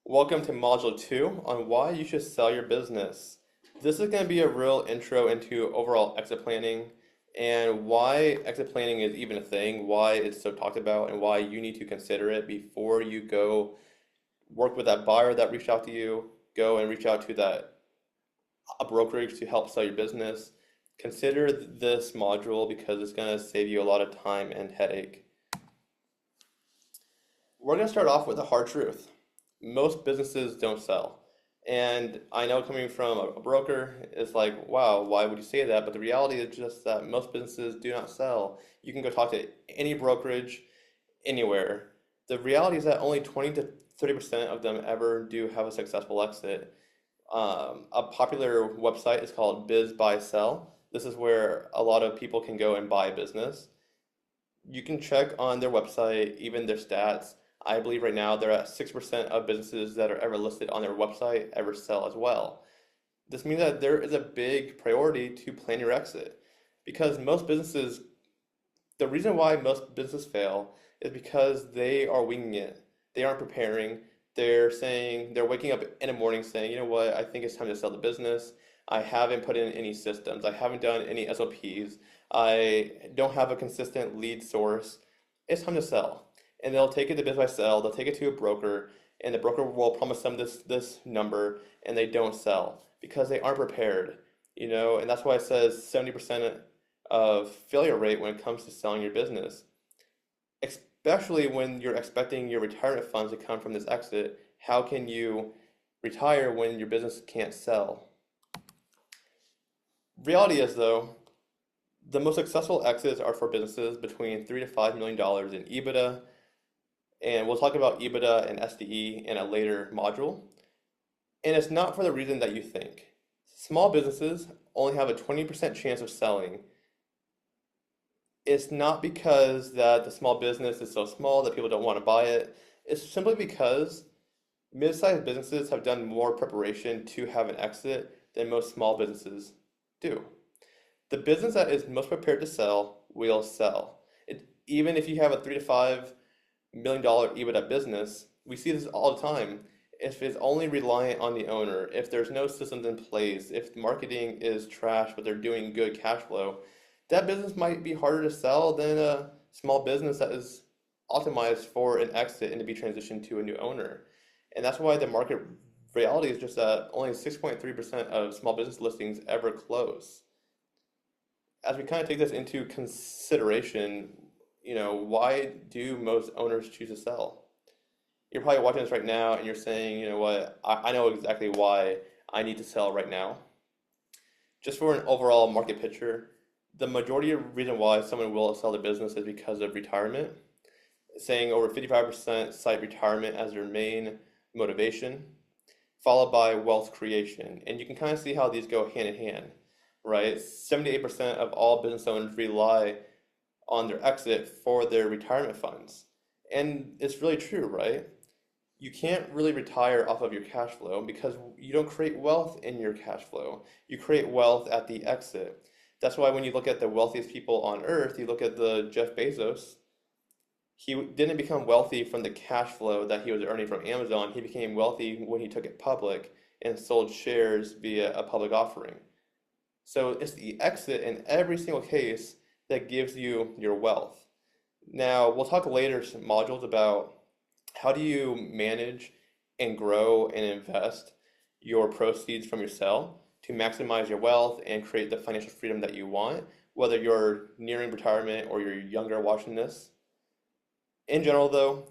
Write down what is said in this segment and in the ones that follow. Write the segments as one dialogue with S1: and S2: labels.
S1: Welcome to Module 2 on why you should sell your business. This is going to be a real intro into overall exit planning and why exit planning is even a thing, why it's so talked about, and why you need to consider it before you go work with that buyer that reached out to you, go and reach out to that a brokerage to help sell your business. Consider this module because it's going to save you a lot of time and headache. We're going to start off with the hard truth. Most businesses don't sell. And I know coming from a broker, it's like, wow, why would you say that? But the reality is just that most businesses do not sell. You can go talk to any brokerage anywhere. The reality is that only 20 to 30% of them ever do have a successful exit. A popular website is called Biz Buy Sell. This is where a lot of people can go and buy a business. You can check on their website, even their stats. I believe right now they're at 6% of businesses that are ever listed on their website ever sell as well. This means that there is a big priority to plan your exit because the reason why most businesses fail is because they are winging it. They aren't preparing. They're waking up in the morning saying, you know what, I think it's time to sell the business. I haven't put in any systems. I haven't done any SOPs. I don't have a consistent lead source. It's time to sell. And they'll take it to Biz by Sell, they'll take it to a broker, and the broker will promise them this number, and they don't sell because they aren't prepared, and that's why it says 70% of failure rate when it comes to selling your business, especially when you're expecting your retirement funds to come from this exit. How can you retire when your business can't sell? Reality is, though, the most successful exits are for businesses between $3 to $5 million in EBITDA, and we'll talk about EBITDA and SDE in a later module. And it's not for the reason that you think. Small businesses only have a 20% chance of selling. It's not because that the small business is so small that people don't want to buy it. It's simply because mid-sized businesses have done more preparation to have an exit than most small businesses do. The business that is most prepared to sell will sell. Even if you have a $3 to $5 million EBITDA business, we see this all the time. If it's only reliant on the owner, if there's no systems in place, if marketing is trash but they're doing good cash flow, that business might be harder to sell than a small business that is optimized for an exit and to be transitioned to a new owner. And that's why the market reality is just that only 6.3% of small business listings ever close. As we kind of take this into consideration, why do most owners choose to sell? You're probably watching this right now and you're saying, you know what, I know exactly why I need to sell right now. Just for an overall market picture, the majority of reason why someone will sell their business is because of retirement. Saying over 55% cite retirement as their main motivation, followed by wealth creation. And you can kind of see how these go hand in hand, right? 78% of all business owners rely on their exit for their retirement funds. And it's really true, right? You can't really retire off of your cash flow because you don't create wealth in your cash flow. You create wealth at the exit. That's why when you look at the wealthiest people on earth, you look at the Jeff Bezos, he didn't become wealthy from the cash flow that he was earning from Amazon. He became wealthy when he took it public and sold shares via a public offering. So it's the exit in every single case that gives you your wealth. Now, we'll talk later some modules about how do you manage and grow and invest your proceeds from your sale to maximize your wealth and create the financial freedom that you want, whether you're nearing retirement or you're younger watching this. In general, though,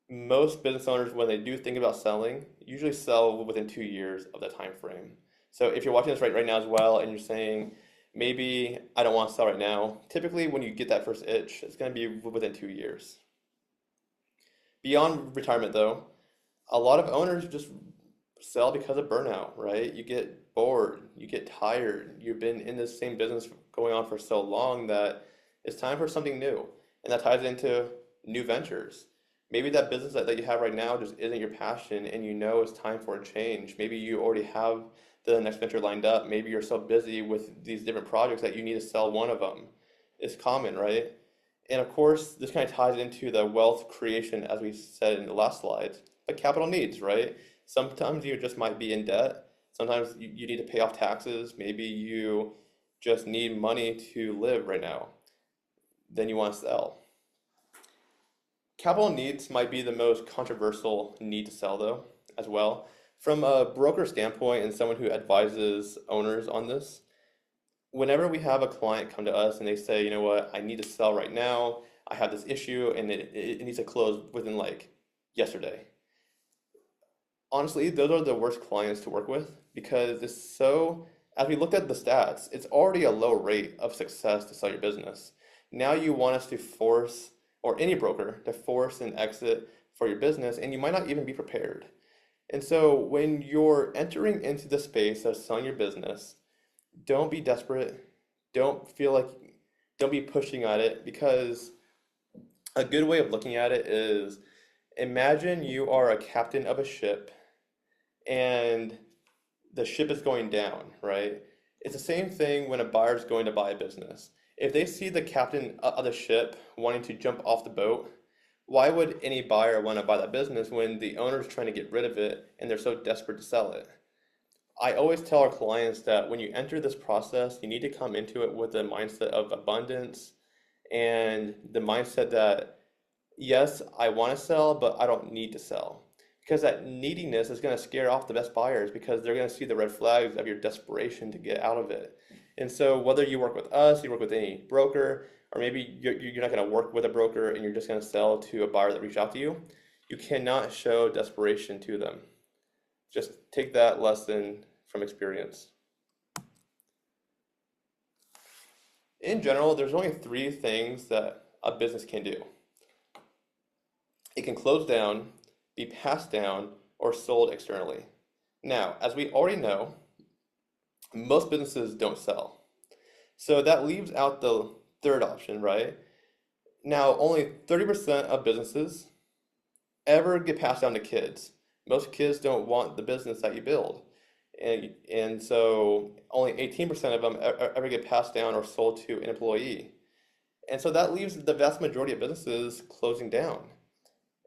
S1: most business owners, when they do think about selling, usually sell within 2 years of that time frame. So if you're watching this right now as well and you're saying, maybe I don't want to sell right now. Typically, when you get that first itch, it's going to be within 2 years. Beyond retirement, though, a lot of owners just sell because of burnout, right? You get bored, you get tired, you've been in this same business going on for so long that it's time for something new. And that ties into new ventures. Maybe that business that you have right now just isn't your passion and you know it's time for a change. Maybe you already have the next venture lined up. Maybe you're so busy with these different projects that you need to sell one of them. It's common, right? And of course, this kind of ties into the wealth creation, as we said in the last slide. But capital needs, right? Sometimes you just might be in debt. Sometimes you need to pay off taxes. Maybe you just need money to live right now. Then you want to sell. Capital needs might be the most controversial need to sell, though, as well. From a broker standpoint and someone who advises owners on this, whenever we have a client come to us and they say, you know what, I need to sell right now, I have this issue and it needs to close within like yesterday. Honestly, those are the worst clients to work with because as we looked at the stats, it's already a low rate of success to sell your business. Now you want us to force, or any broker, to force an exit for your business, and you might not even be prepared. And so when you're entering into the space of selling your business, don't be desperate. Don't feel like, don't be pushing at it because a good way of looking at it is imagine you are a captain of a ship and the ship is going down, right? It's the same thing when a buyer is going to buy a business. If they see the captain of the ship wanting to jump off the boat, why would any buyer want to buy that business when the owner is trying to get rid of it and they're so desperate to sell it? I always tell our clients that when you enter this process, you need to come into it with a mindset of abundance and the mindset that, yes, I want to sell, but I don't need to sell. Because that neediness is going to scare off the best buyers because they're going to see the red flags of your desperation to get out of it. And so whether you work with us, you work with any broker, or maybe you're not going to work with a broker and you're just going to sell to a buyer that reached out to you, you cannot show desperation to them. Just take that lesson from experience. In general, there's only three things that a business can do. It can close down, be passed down, or sold externally. Now, as we already know, most businesses don't sell. So that leaves out the third option, right? Now, only 30% of businesses ever get passed down to kids. Most kids don't want the business that you build. And so only 18% of them ever get passed down or sold to an employee. And so that leaves the vast majority of businesses closing down.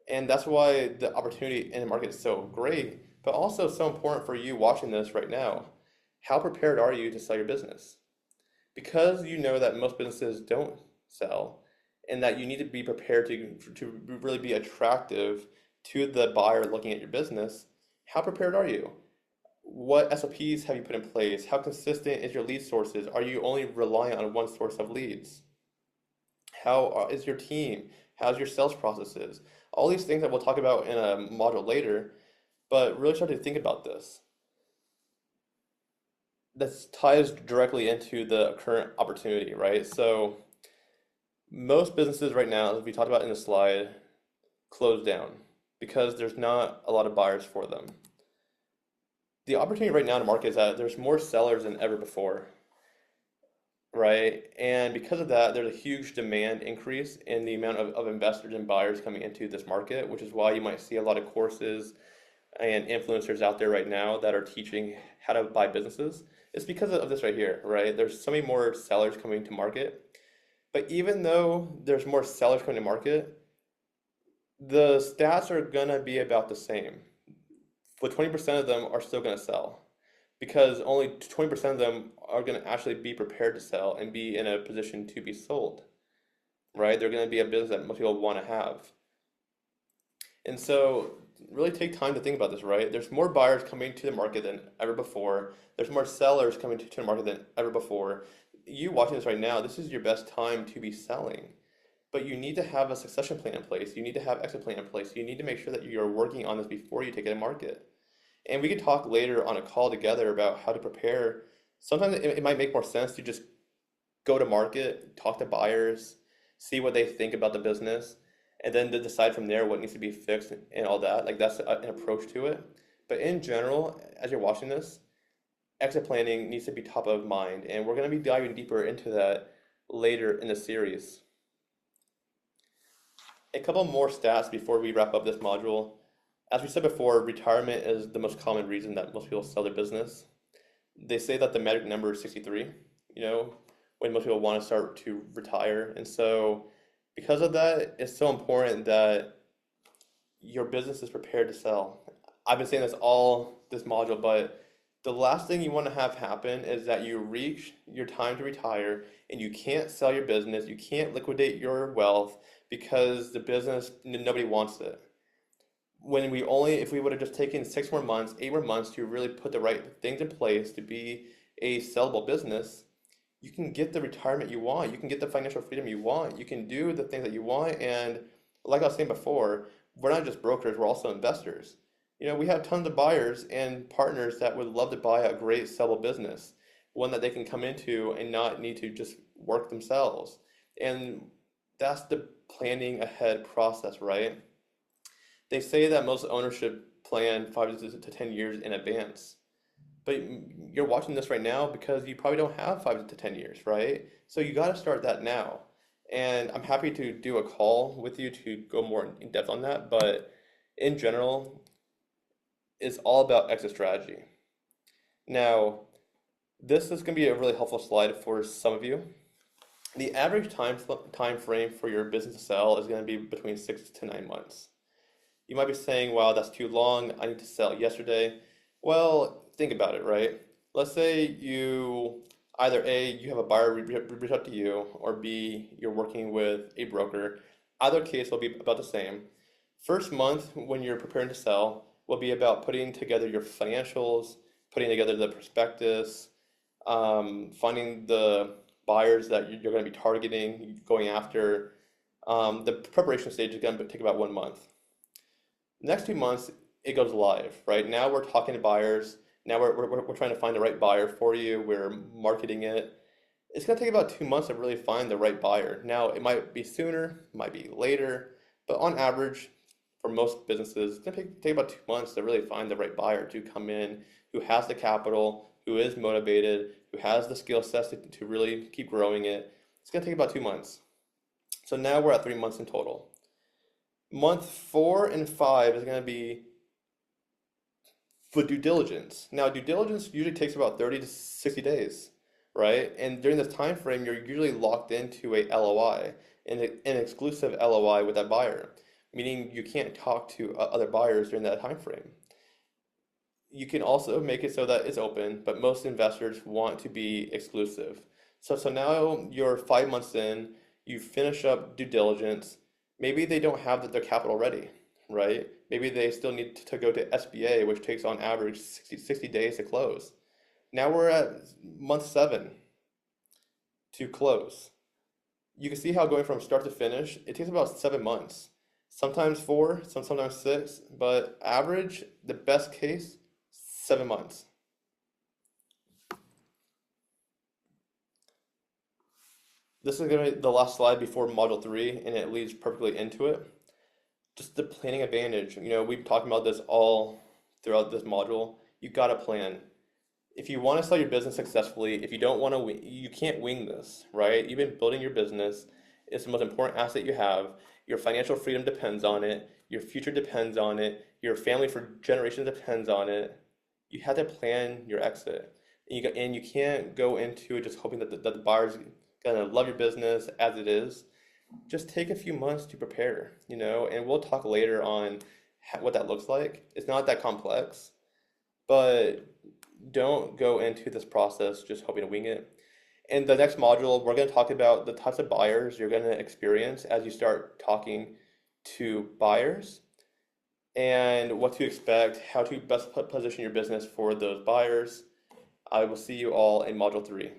S1: And that's why the opportunity in the market is so great, but also so important for you watching this right now. How prepared are you to sell your business? Because you know that most businesses don't sell and that you need to be prepared to really be attractive to the buyer looking at your business, how prepared are you? What SOPs have you put in place? How consistent is your lead sources? Are you only relying on one source of leads? How is your team? How's your sales processes? All these things that we'll talk about in a module later, but really start to think about this. This ties directly into the current opportunity, right? So most businesses right now, as we talked about in the slide, close down because there's not a lot of buyers for them. The opportunity right now in the market is that there's more sellers than ever before, right? And because of that, there's a huge demand increase in the amount of investors and buyers coming into this market, which is why you might see a lot of courses and influencers out there right now that are teaching how to buy businesses. It's because of this right here, right? There's so many more sellers coming to market. But even though there's more sellers coming to market, the stats are gonna be about the same. But 20% of them are still gonna sell because only 20% of them are gonna actually be prepared to sell and be in a position to be sold, right? They're gonna be a business that most people wanna have. And so really take time to think about this, right? There's more buyers coming to the market than ever before. There's more sellers coming to the market than ever before. You watching this right now, this is your best time to be selling. But you need to have a succession plan in place. You need to have exit plan in place. You need to make sure that you're working on this before you take it to market. And we could talk later on a call together about how to prepare. Sometimes it might make more sense to just go to market, talk to buyers, see what they think about the business, and then to decide from there what needs to be fixed and all that. Like that's an approach to it. But in general, as you're watching this, exit planning needs to be top of mind, and we're going to be diving deeper into that later in the series. A couple more stats before we wrap up this module. As we said before, retirement is the most common reason that most people sell their business. They say that the magic number is 63, when most people want to start to retire. And so because of that, it's so important that your business is prepared to sell. I've been saying this all this module, but the last thing you want to have happen is that you reach your time to retire and you can't sell your business, you can't liquidate your wealth because the business, nobody wants it. If we would have just taken 6 more months, 8 more months to really put the right things in place to be a sellable business, you can get the retirement you want, you can get the financial freedom you want, you can do the things that you want. And like I was saying before, we're not just brokers, we're also investors. We have tons of buyers and partners that would love to buy a great sellable business, one that they can come into and not need to just work themselves. And that's the planning ahead process, right? They say that most ownership plan 5 to 10 years in advance. But you're watching this right now because you probably don't have 5 to 10 years, right? So you got to start that now. And I'm happy to do a call with you to go more in depth on that. But in general, it's all about exit strategy. Now, this is going to be a really helpful slide for some of you. The average time frame for your business to sell is going to be between 6 to 9 months. You might be saying, wow, that's too long. I need to sell yesterday. Well, think about it, right? Let's say either A, you have a buyer reach out to you, or B, you're working with a broker. Either case will be about the same. First month, when you're preparing to sell, will be about putting together your financials, putting together the prospectus, finding the buyers that you're going to be targeting, going after. The preparation stage is going to take about 1 month. Next 2 months, it goes live, right? Now we're talking to buyers. Now we're trying to find the right buyer for you. We're marketing it. It's going to take about 2 months to really find the right buyer. Now, it might be sooner, it might be later, but on average, for most businesses, it's going to take about 2 months to really find the right buyer to come in who has the capital, who is motivated, who has the skill sets to really keep growing it. It's going to take about 2 months. So now we're at 3 months in total. Month 4 and 5 is going to be for due diligence. Now, due diligence usually takes about 30 to 60 days, right? And during this time frame, you're usually locked into a LOI, an exclusive LOI with that buyer, meaning you can't talk to other buyers during that time frame. You can also make it so that it's open, but most investors want to be exclusive. So now you're 5 months in, you finish up due diligence. Maybe they don't have their capital ready, right? Maybe they still need to go to SBA, which takes on average 60 days to close. Now we're at month 7 to close. You can see how going from start to finish, it takes about 7 months. Sometimes 4, sometimes 6, but average, the best case, 7 months. This is going to be the last slide before module 3, and it leads perfectly into it. Just the planning advantage. We've talked about this all throughout this module. You've got to plan. If you want to sell your business successfully, if you don't want to, you can't wing this, right? Even building your business is the most important asset you have. Your financial freedom depends on it. Your future depends on it. Your family for generations depends on it. You have to plan your exit. And you can't go into it just hoping that the buyer's going to love your business as it is. Just take a few months to prepare, and we'll talk later on what that looks like. It's not that complex, but don't go into this process just hoping to wing it. In the next module, we're going to talk about the types of buyers you're going to experience as you start talking to buyers and what to expect, how to best position your business for those buyers. I will see you all in module 3.